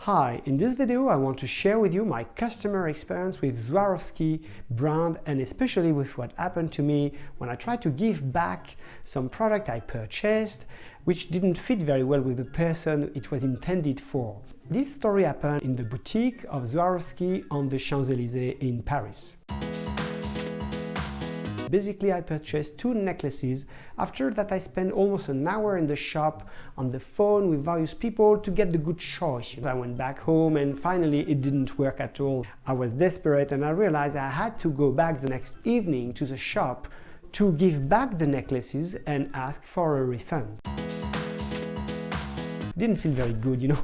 Hi, in this video I want to share with you my customer experience with Swarovski brand and especially with what happened to me when I tried to give back some product I purchased which didn't fit very well with the person it was intended for. This story happened in the boutique of Swarovski on the Champs-Elysées in Paris. Basically, I purchased 2 necklaces. After that, I spent almost an hour in the shop on the phone with various people to get the good choice. I went back home and finally it didn't work at all. I was desperate and I realized I had to go back the next evening to the shop to give back the necklaces and ask for a refund. Didn't feel very good, you know.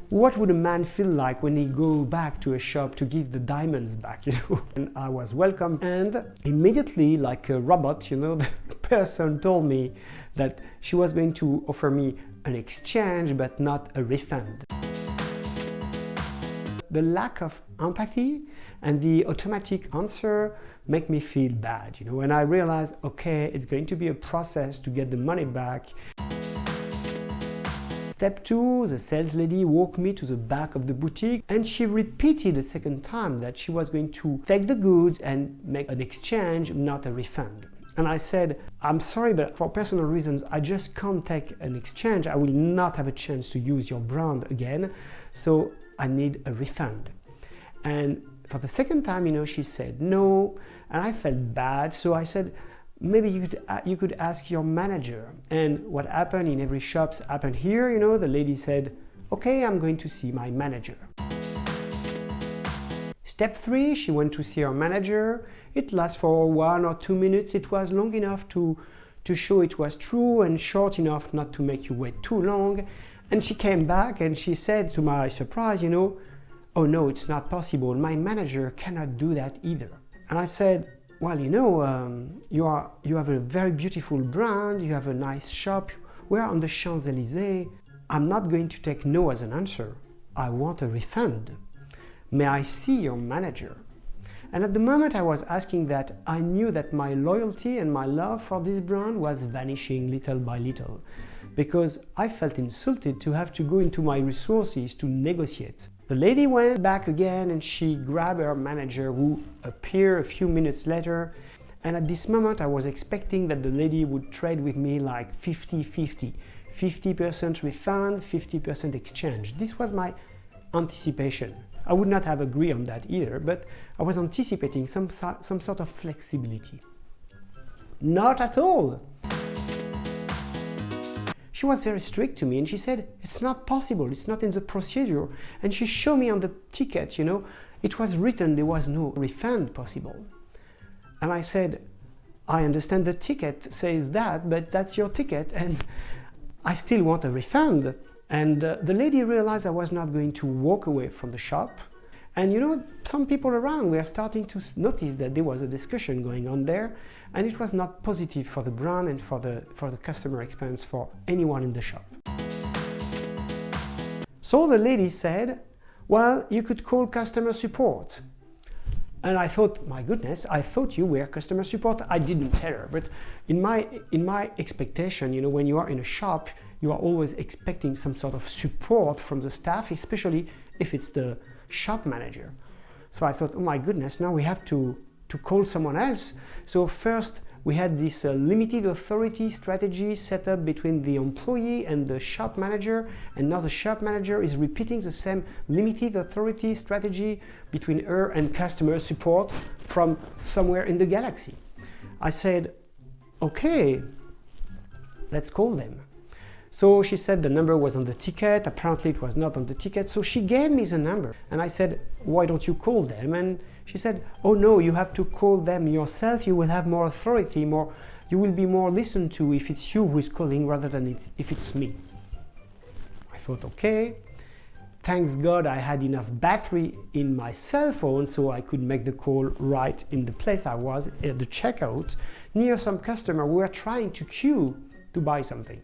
What would a man feel like when he goes back to a shop to give the diamonds back, you know? And I was welcomed and immediately, like a robot, you know, the person told me that she was going to offer me an exchange but not a refund. The lack of empathy and the automatic answer make me feel bad, you know, and I realized, okay, it's going to be a process to get the money back. Step 2, the sales lady walked me to the back of the boutique and she repeated a second time that she was going to take the goods and make an exchange, not a refund. And I said, I'm sorry, but for personal reasons, I just can't take an exchange. I will not have a chance to use your brand again, so I need a refund. And for the second time, you know, she said no, and I felt bad, so I said, maybe you could ask your manager. And what happened in every shop happened here, you know, the lady said, okay, I'm going to see my manager. Step 3, she went to see her manager. It lasted for 1 or 2 minutes. It was long enough to show it was true and short enough not to make you wait too long. And she came back and she said, to my surprise, you know, oh no, it's not possible. My manager cannot do that either. And I said, well, you know, you have a very beautiful brand, you have a nice shop, we're on the Champs-Elysées. I'm not going to take no as an answer. I want a refund. May I see your manager? And at the moment I was asking that, I knew that my loyalty and my love for this brand was vanishing little by little, because I felt insulted to have to go into my resources to negotiate. The lady went back again and she grabbed her manager who appeared a few minutes later. And at this moment I was expecting that the lady would trade with me like 50-50. 50% refund, 50% exchange. This was my anticipation. I would not have agreed on that either, but I was anticipating some sort of flexibility. Not at all. She was very strict to me and she said, it's not possible, it's not in the procedure. And she showed me on the ticket, you know, it was written there was no refund possible. And I said, I understand the ticket says that, but that's your ticket and I still want a refund. And the lady realized I was not going to walk away from the shop. And you know, some people around were starting to notice that there was a discussion going on there, and it was not positive for the brand and for the customer experience for anyone in the shop. So the lady said, well, you could call customer support. And I thought, my goodness, I thought you were customer support. I didn't tell her, but in my expectation, you know, when you are in a shop, you are always expecting some sort of support from the staff, especially if it's the shop manager. So I thought, oh my goodness, now we have to call someone else. So first we had this limited authority strategy set up between the employee and the shop manager, and now the shop manager is repeating the same limited authority strategy between her and customer support from somewhere in the galaxy. I said, okay, let's call them. So she said the number was on the ticket. Apparently it was not on the ticket. So she gave me the number and I said, why don't you call them? And she said, oh no, you have to call them yourself. You will have more authority, you will be more listened to if it's you who is calling rather than if it's me. I thought, okay. Thanks God I had enough battery in my cell phone so I could make the call right in the place I was at the checkout near some customer who were trying to queue to buy something.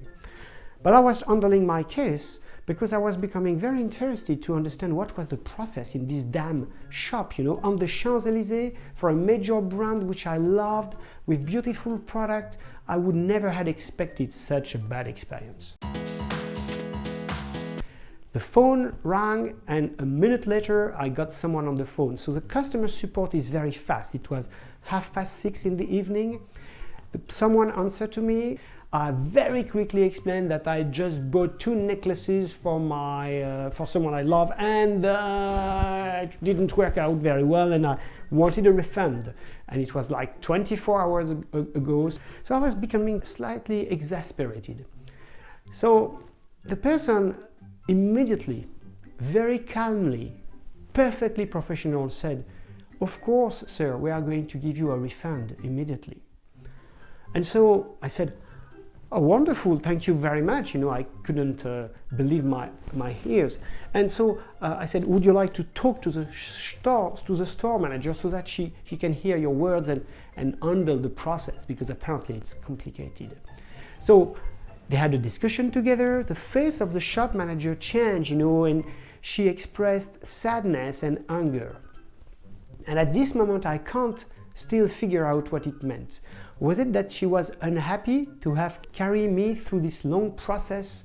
But I was handling my case because I was becoming very interested to understand what was the process in this damn shop, you know, on the Champs-Elysées for a major brand which I loved with beautiful product. I would never have expected such a bad experience. The phone rang and a minute later I got someone on the phone. So the customer support is very fast. It was 6:30 in the evening. Someone answered to me. I very quickly explained that I just bought 2 necklaces for someone I love, and it didn't work out very well, and I wanted a refund. And it was like 24 hours ago. So I was becoming slightly exasperated. So the person immediately, very calmly, perfectly professional, said, "Of course, sir, we are going to give you a refund immediately." And so I said, "Oh, wonderful, thank you very much." You know, I couldn't believe my ears. And so I said, "Would you like to talk to the store manager so that she can hear your words and handle the process, because apparently it's complicated." So they had a discussion together. The face of the shop manager changed, you know, and she expressed sadness and anger. And at this moment, I can't still figure out what it meant. Was it that she was unhappy to have carried me through this long process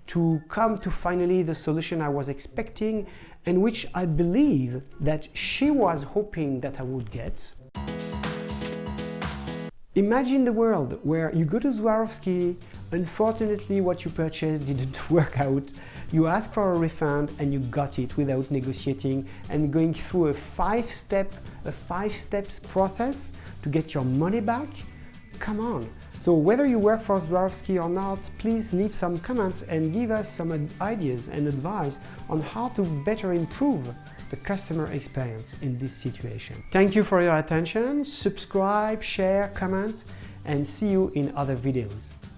to come to finally the solution I was expecting, and which I believe that she was hoping that I would get? Imagine the world where you go to Swarovski, unfortunately what you purchased didn't work out, you ask for a refund and you got it without negotiating and going through a five steps process to get your money back. Come on. So whether you work for Swarovski or not, please leave some comments and give us some ideas and advice on how to better improve the customer experience in this situation. Thank you for your attention. Subscribe, share, comment, and see you in other videos.